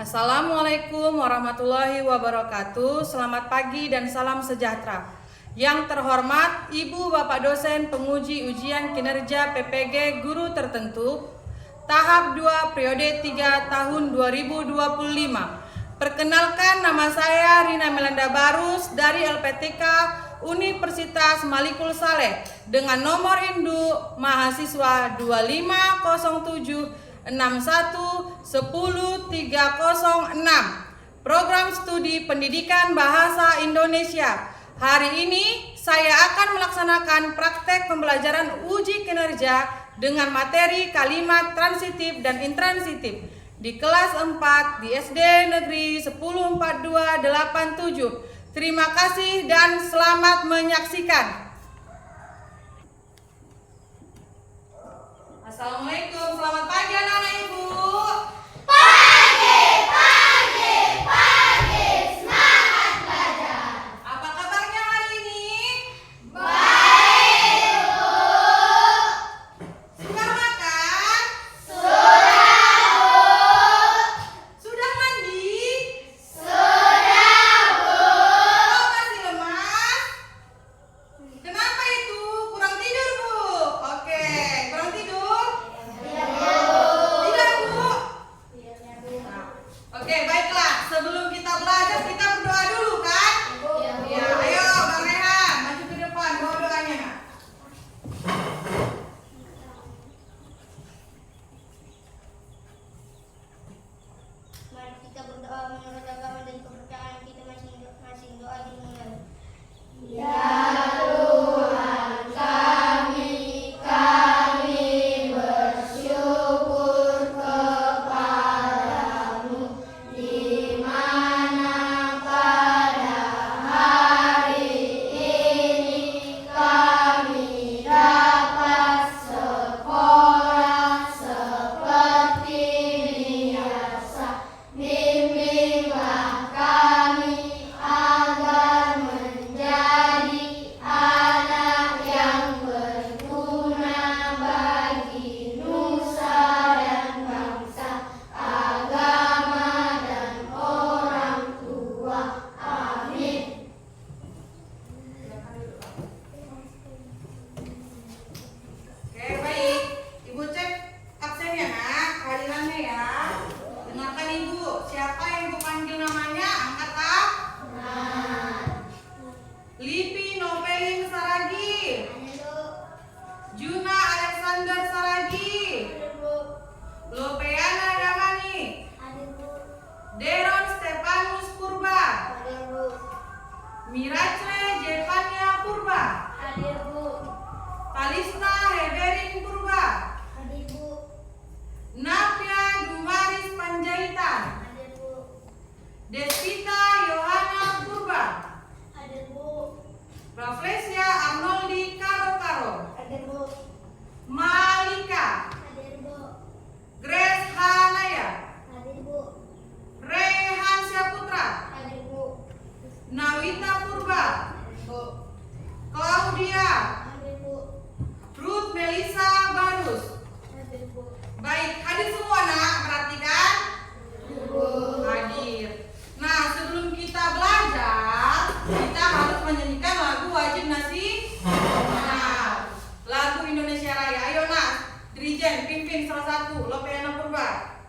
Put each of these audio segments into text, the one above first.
Assalamualaikum warahmatullahi wabarakatuh. Selamat pagi dan salam sejahtera. Yang terhormat Ibu Bapak dosen penguji ujian kinerja PPG guru tertentu tahap 2 periode 3 tahun 2025. Perkenalkan, nama saya Rina Melanda Barus dari LPTK Universitas Malikul Saleh dengan nomor induk mahasiswa 2507 61 10 306. Program Studi Pendidikan Bahasa Indonesia. Hari ini saya akan melaksanakan praktek pembelajaran uji kinerja dengan materi kalimat transitif dan intransitif di kelas 4 di SD Negeri 104287. Terima kasih dan selamat menyaksikan. Assalamualaikum, selamat pagi anak-anak ibu. Pagi, semangat belajar. Apa kabarnya hari ini? Baik, Bu. Sudah makan? Sudah, Bu. Sudah mandi? Sudah, Bu. Oh, masih lemas? Kenapa itu? Kurang tidur, Bu? Oke, kurang tidur? Tidak, Bu? Nah, oke, baiklah. Sebelum kita belajar, kita berdoa dulu, kan? Ya, ayo Bang Rehan, maju ke depan, bawa doanya, Nak. Mari kita berdoa menurut agama dan kepercayaan kita masing-masing. Doa dimulai. Ya Tuhan kami bersyukur kepadamu di mana pada hari ini kami dapat sekolah seperti biasa. Bimbinglah kami agar menjadi anak yang berguna bagi nusa dan bangsa, agama dan orang tua. Amin. Oke, baik. Ibu cek absennya, Nak. Kehadirannya ya. Dengarkan Ibu. Siapa yang Ibu panggil namanya? Angkat tangan. Lipi Novelin Saragi. Juna Alexander Saragi. Lopeana Damani. Deron Stefanus Purba. Miracle Jevania Purba. Kalista Heberin Purba. Napia Dumaris Panjaitan. Desvita Yohana Purba. Raflesia Arnoldi Karo Karo. Malika. Grace Hanaya. Rehan Syaputra. Nawita Purba. Claudia. Ruth Melisa Barus. Baik, hadir semua, Nak. Perhatikan. Hadir. Nah, sebelum kita belajar, kita harus menyanyikan lagu wajib nasional. Lagu Indonesia Raya. Ayo, Nak. Dirijen, pimpin salah satu. Lopeana Purba.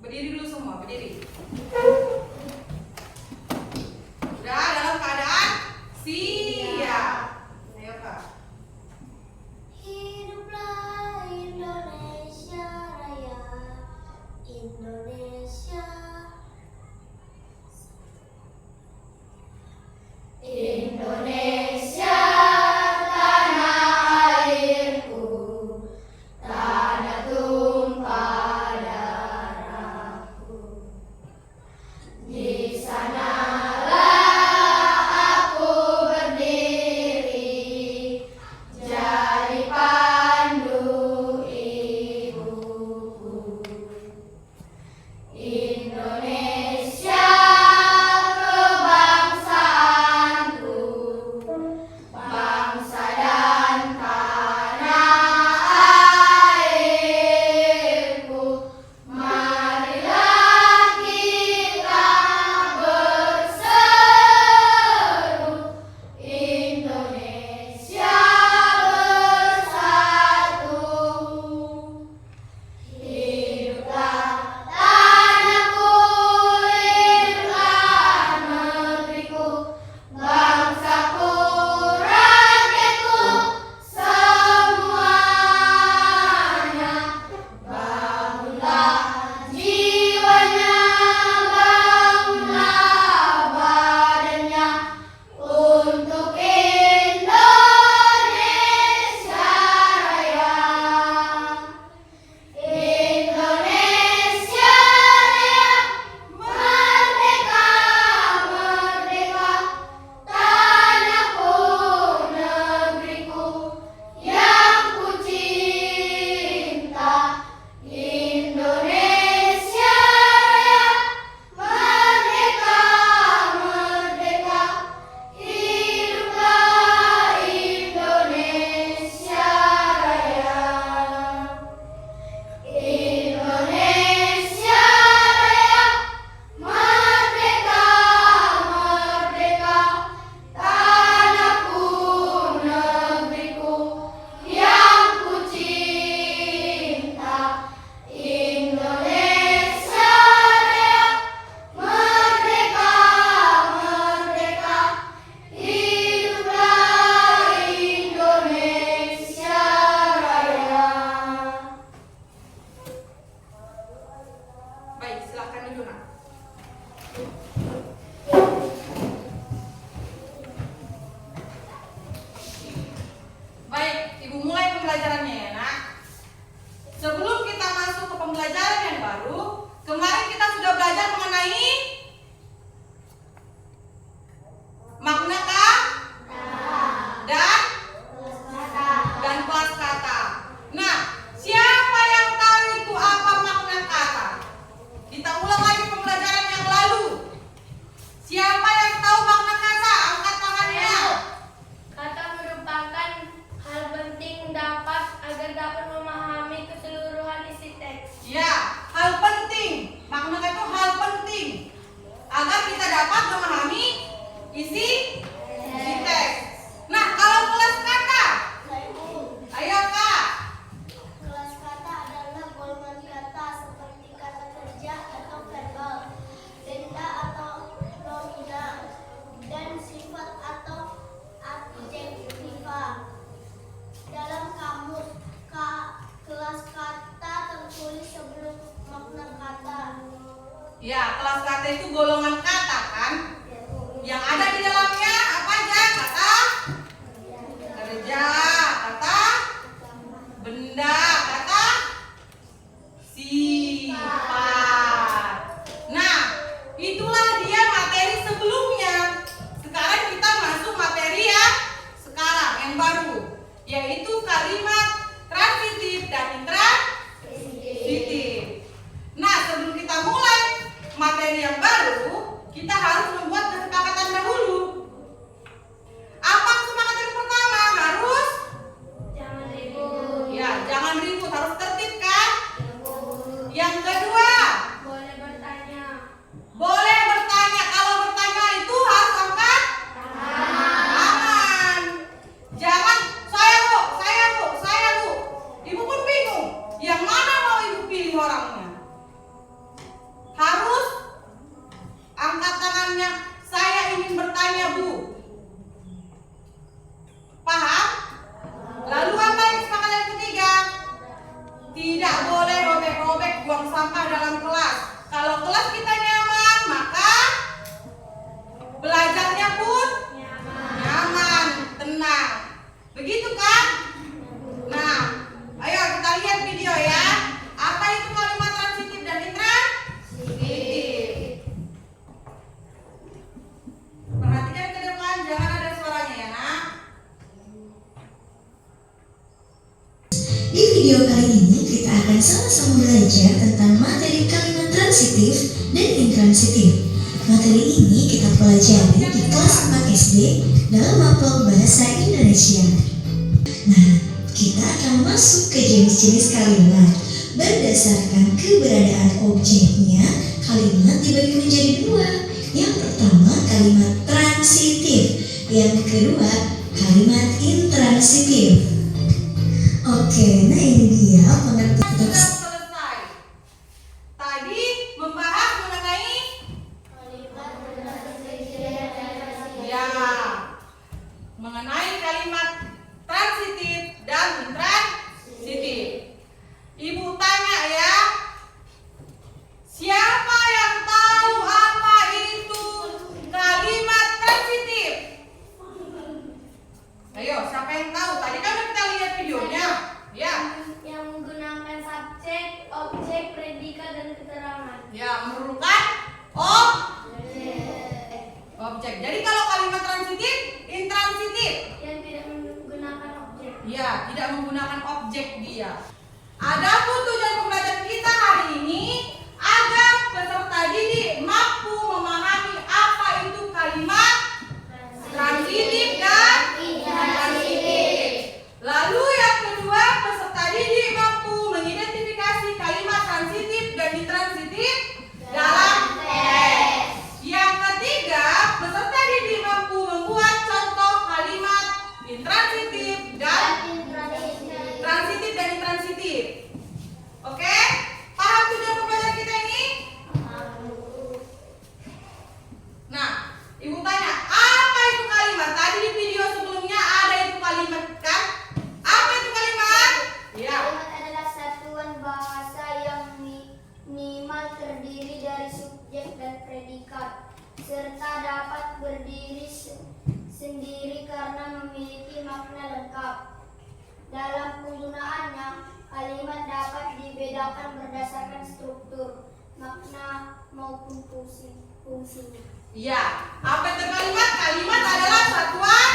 Berdiri dulu semua, berdiri. Sudah dalam keadaan siap. Ayo, Kak. Hiduplah Indonesia Raya, Indonesia. Indonesia tanah airku, tanah tumpah darahku. Tidak boleh robek-robek buang sampah dalam kelas. Kalau kelas kita nyaman, maka belajarnya pun nyaman, tenang. Begitu kan? Nah, ayo kita lihat video ya. Apa itu kalimat transitif dan intransitif? Perhatikan ke depan, jangan ada suaranya ya, Nak. Di video kali ini kita akan sama-sama belajar tentang materi kalimat transitif dan intransitif. Materi ini kita pelajari di kelas 4 SD dalam mapel Bahasa Indonesia. Nah, kita akan masuk ke jenis-jenis kalimat. Berdasarkan keberadaan objeknya, kalimat dibagi menjadi dua. Yang pertama kalimat transitif, yang kedua kalimat intransitif. Oke, nah ini dia pengertian. Sudah selesai. Tadi membahas mengenai mengenai kalimat transitif dan intransitif. Ibu tanya ya, siapa yang tahu apa itu kalimat transitif? Ayo, siapa yang tahu? Tadi kan kita lihat videonya. Ya, Yang menggunakan subjek, objek, predikat, dan keterangan. ya memerlukan objek. Jadi kalau kalimat transitif, intransitif, Yang tidak menggunakan objek. ya tidak menggunakan objek dia. Adapun tujuan pembelajaran kita hari ini agar peserta didik mampu memahami apa itu kalimat transitif dan intransitif. Lalu yang kedua, peserta didik mampu mengidentifikasi kalimat transitif dan intransitif dalam teks. Yang ketiga, peserta didik mampu membuat contoh kalimat intransitif dan transitif dan intransitif. Oke? Paham tujuan pembelajaran kita ini? Nah, Ibu tanya, apa itu kalimat? Tadi di video sebelumnya ada itu kalimat kan? Apa itu kalimat? Ya. Kalimat adalah satuan bahasa yang minimal terdiri dari subjek dan predikat, serta dapat berdiri sendiri karena memiliki makna lengkap. Dalam penggunaannya, kalimat dapat dibedakan berdasarkan struktur, makna, maupun fungsinya. Ya. Apa itu kalimat? Kalimat adalah satuan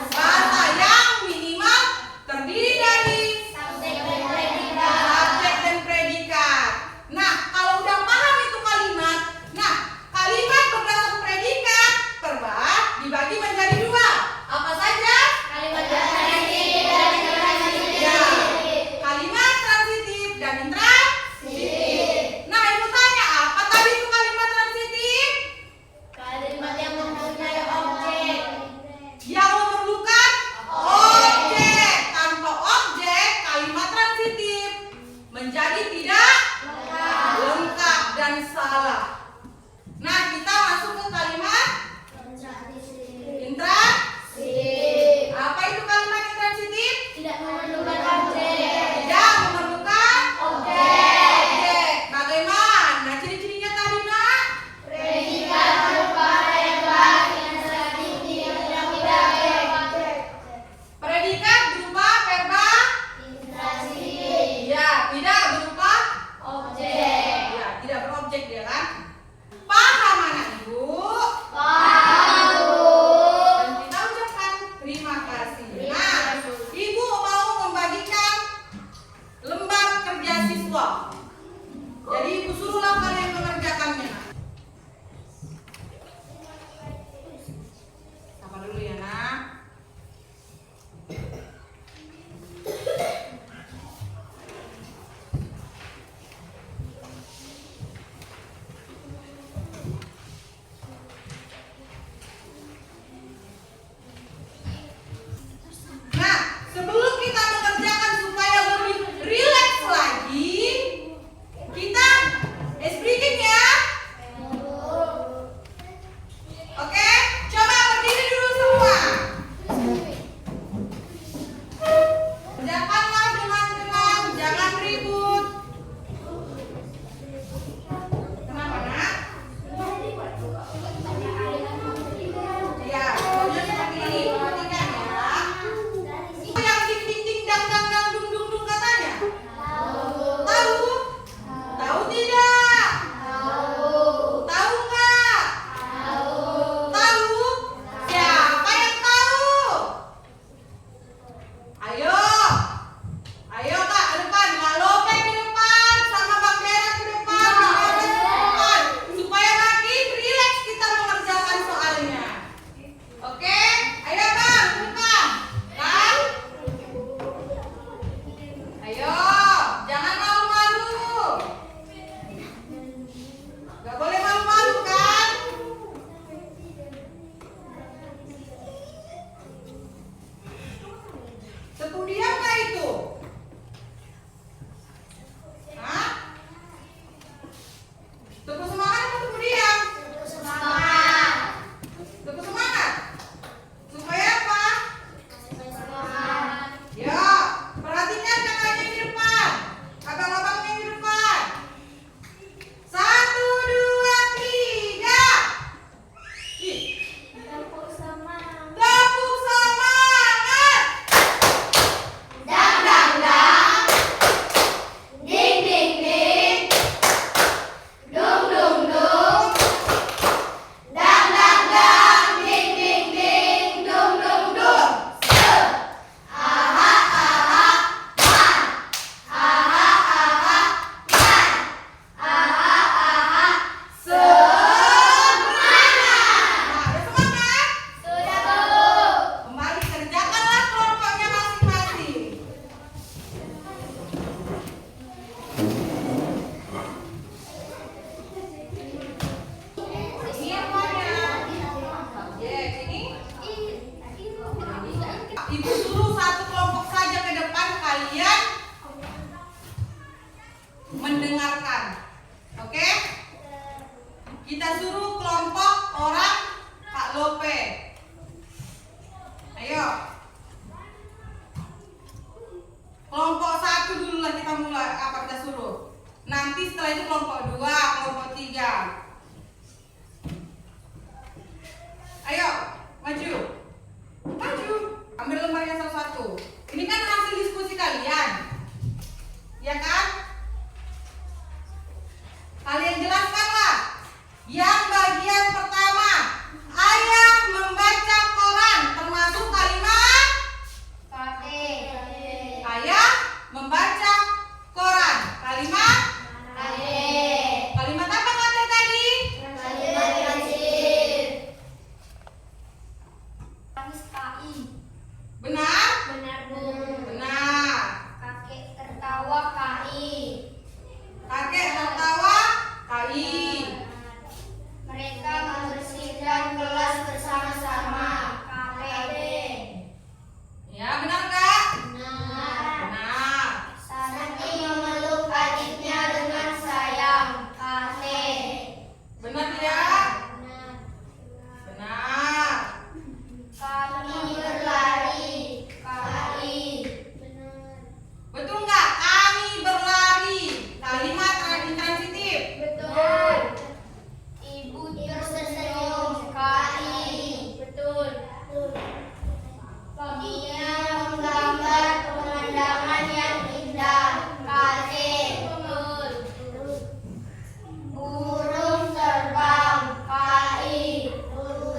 bahasa yang minimal terdiri dari Subjek dan predikat. subjek dan predikat. Nah, kalau udah paham itu kalimat, nah kalimat berdasarkan predikat terbahas dibagi menjadi dua. Apa saja? Kalimat transitif dan intransitif. Ya, kalimat transitif dan intransitif. Nah, Ibu tanya, apa tadi itu kalimat transitif? Kalimat yang mempunyai objek menangis KI. Benar? Benar, Bu. Benar. Kakek tertawa KI. Kakek tertawa KI. Mereka membersihkan kelas bersama-sama KPD. Ya, benar nggak? Benar. Benar. Santi memeluk adiknya dengan sayang KT. Benar tidak? Benar. Benar. Kami berlari KI. Benar. Betul nggak? Kami berlari. Kalimat intransitif. Betul. Ibu tersenyum KI. Betul. Dia menggambar pemandangan yang indah KT. Betul. Burung terbang KI. Betul.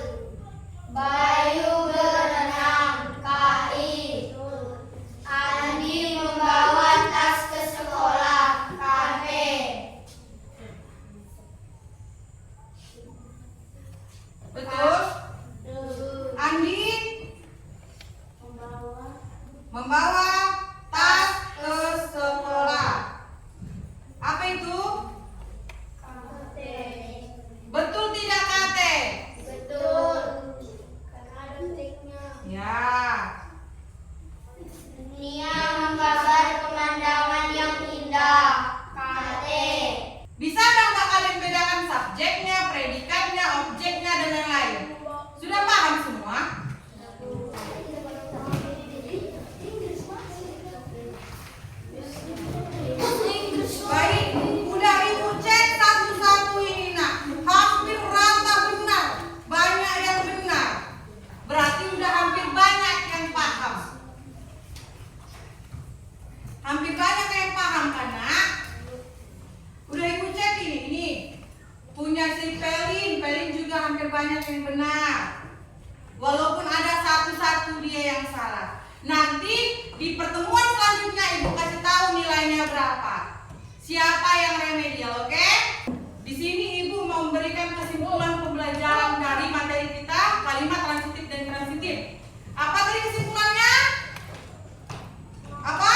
Bayu berenang KI. Betul. Andi membawa tas ke sekolah KP. Betul. Andi membawa tas ke sekolah. Apa itu? Betul tidak, Kate? Betul. Karena ada titiknya. Ya. Dunia menggambar pemandangan yang indah KT. Bisa dong Kak kalian bedakan subjeknya, predikatnya, objeknya, dan lain-lain? Sudah paham semua? Baik, udah ibu cek satu-satu ini nak. Hampir rata benar, banyak yang benar. Berarti udah hampir banyak yang paham. Hampir banyak yang paham kan nak? Udah ibu cek ini punya si Pelin juga hampir banyak yang benar. Walaupun ada satu-satu dia yang salah. Nanti di pertemuan selanjutnya ibu kasih tahu nilainya berapa. Siapa yang remedial, oke? Di sini ibu mau memberikan kesimpulan pembelajaran dari materi kita, kalimat transitif dan intransitif. Apa tadi kesimpulannya? Apa?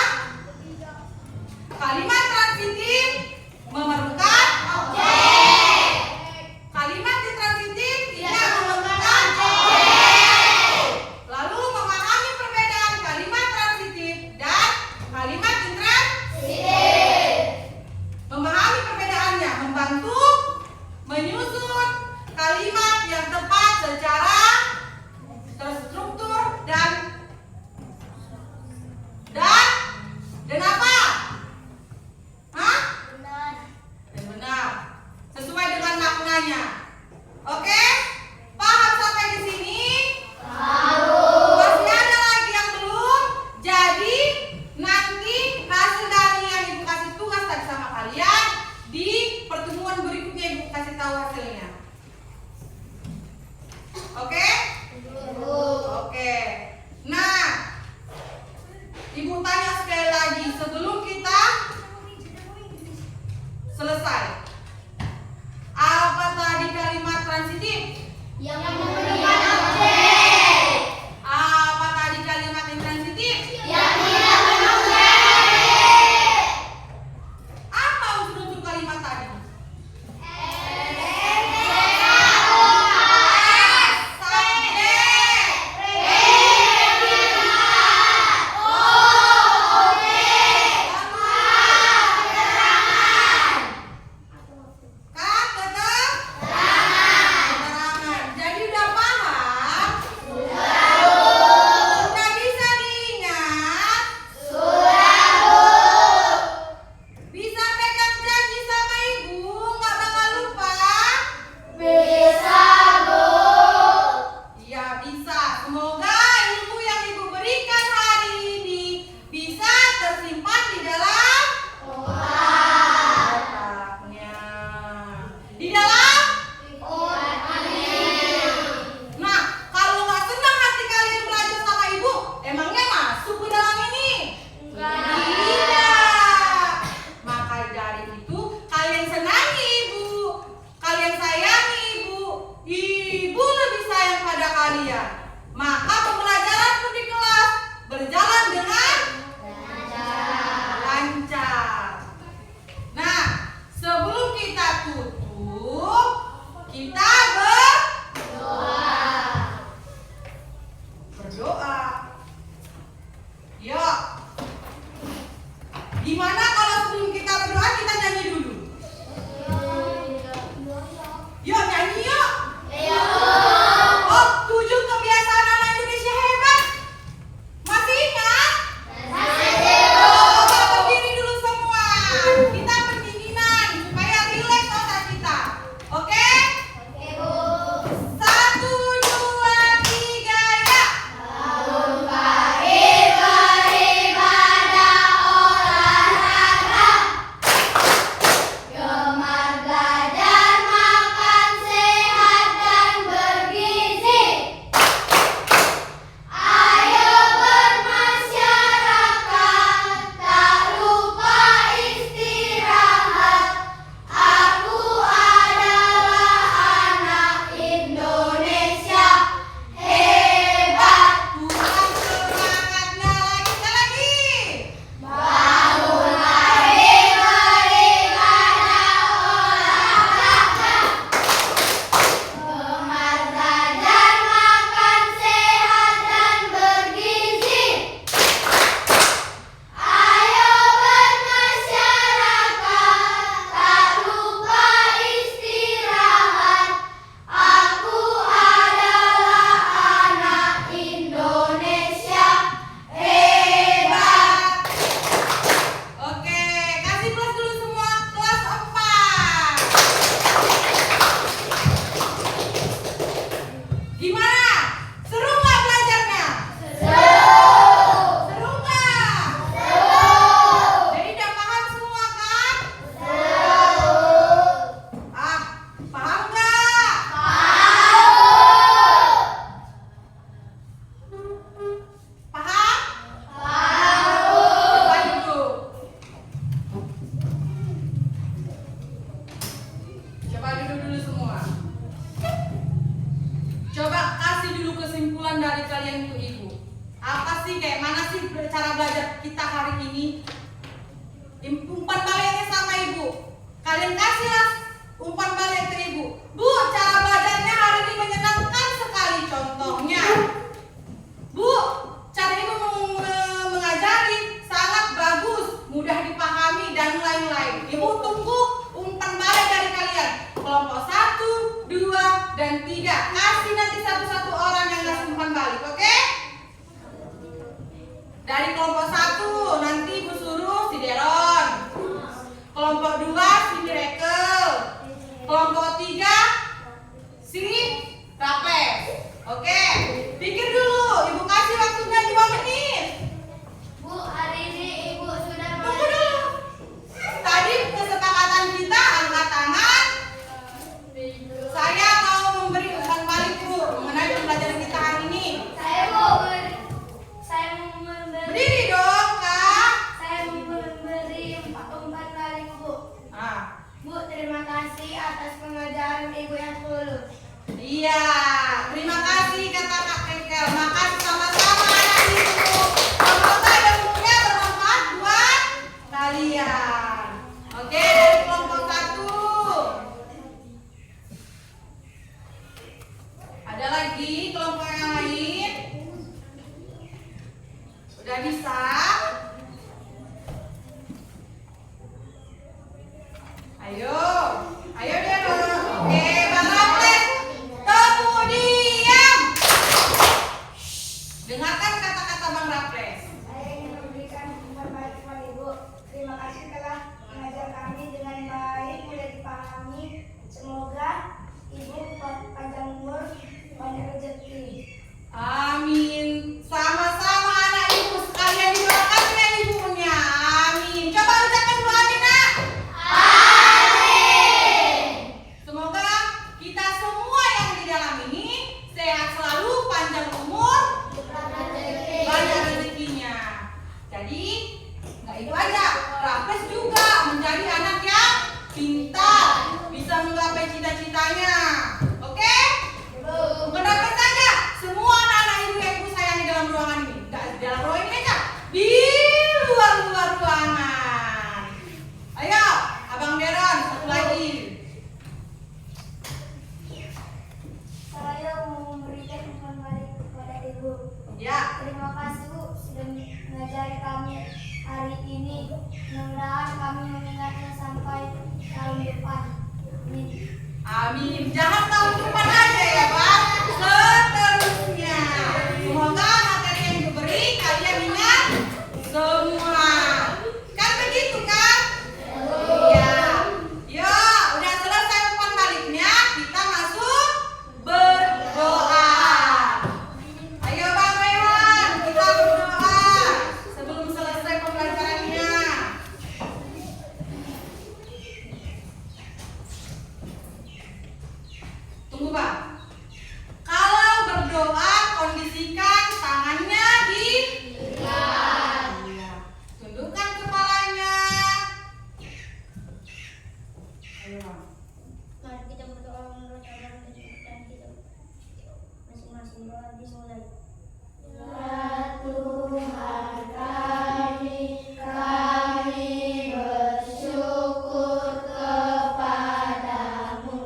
Kalimat transitif memerlukan objek. Kalimat intransitif tidak memerlukan objek. Lalu memahami perbedaan kalimat transitif dan kalimat intransitif. Memahami perbedaannya membantu menyusun kalimat yang tepat secara berdoa. Yuk. Gimana kalau sebelum kita berdoa kita nyanyi dulu? Yuk nyanyi yuk. Oh, 7 kebiasaan anak Indonesia hebat. Masih ingat? Oh, berdiri dulu semua. Kita pendinginan supaya rileks otak kita. Oke? 1, 2, 3 ya. Kurang semangatnya lagi. Oke, kasih plus dulu semua kelas 4. Gimana? Seru nggak belajarnya? Seru nggak? Jadi udah paham semua kan? Paham nggak? Paham? Coba duduk. Coba duduk dulu semua. Coba kasih dulu kesimpulan dari kalian itu ibu. Apa sih kayak mana sih cara belajar kita hari ini? Umpan baliknya sama ibu. Kalian kasihlah umpan balik ke ibu. Bu, cara belajarnya hari ini menyenangkan sekali contohnya. Bu, cara ibu mengajari sangat bagus, mudah dipahami dan lain-lain. Ibu tunggu umpan balik dari kalian. Kelompok 1, 2, dan 3. Kasih nanti satu-satu orang yang ngasih umpan balik, oke? Dari kelompok 1 nanti ibu suruh si Deron. Kelompok 2 si Miracle. Kelompok 3 si Rapes. Oke, pikir dulu. Ibu kasih waktunya 2 menit. Bu, hari ini Ibu sudah Tunggu dulu. Tadi kesepakatan kita angkat tangan. Saya mau memberi umpan balik bu mengenai pembelajaran kita hari ini. Saya mau memberi Berdiri dong kak. umpan balik Bu. Ah, Bu, terima kasih atas pengajaran Ibu yang tulus. iya. Terima kasih kata Kak Kekel. Makasih sama-sama anak ibu. Semoga ilmunya bermanfaat buat kalian. Oke, dari kelompok 1. Ada lagi kelompok yang lain? Udah bisa? Ayo, ayo Deron. Oke, Bang Raples. Temu diam. Dengarkan kata-kata Bang Raples. Saya ingin memberikan umpan balik kepada Ibu. Terima kasih telah mengajar kami dengan baik, mudah dipahami. Semoga Ibu panjang umur, banyak rezeki. Amin. Sama-sama anak ibu sekalian didoakan dengan ibunya. Amin. Coba ucapkan doa amin nak. Semoga kita semua yang di dalam ini sehat selalu, panjang umur, Ya. Terima kasih Bu sudah mengajari kami hari ini. Mudah-mudahan kami mengingatnya sampai tahun depan. Amin. Amin. Jangan tahun depan aja ya, Bang. Seterusnya. Semoga materi yang diberi kalian ingat semua. Kan begitu kan? Iya. Ya, udah selesai umpan baliknya, kita masuk berdoa. Ayo Bang Rewan, kita berdoa sebelum selesai pembelajarannya. Tunggu Bang. Kalau berdoa kondisikan tangannya di Iya. Tundukkan kepalanya. Ayo Bang. Mari kita berdoa menurut agama dan kita masing-masing doa dimulai. Ya Tuhan kami bersyukur kepadamu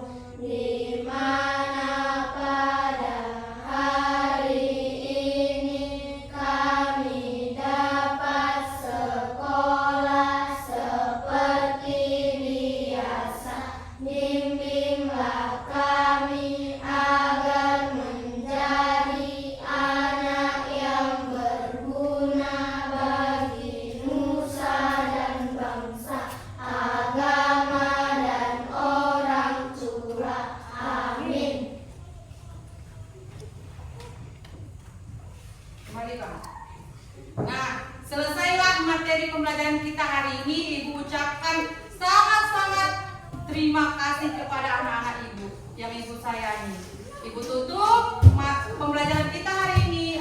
di mana pada hari ini kami dapat sekolah seperti biasa. Bimbinglah kami agar menjadi anak yang berguna bagi nusa dan bangsa, agama dan orang tua. Amin. Kembali Bang. Nah, selesailah materi pembelajaran kita hari ini. Ibu ucapkan sangat-sangat terima kasih kepada anak-anak Ibu yang Ibu sayangi. Ibu tutup pembelajaran kita hari ini.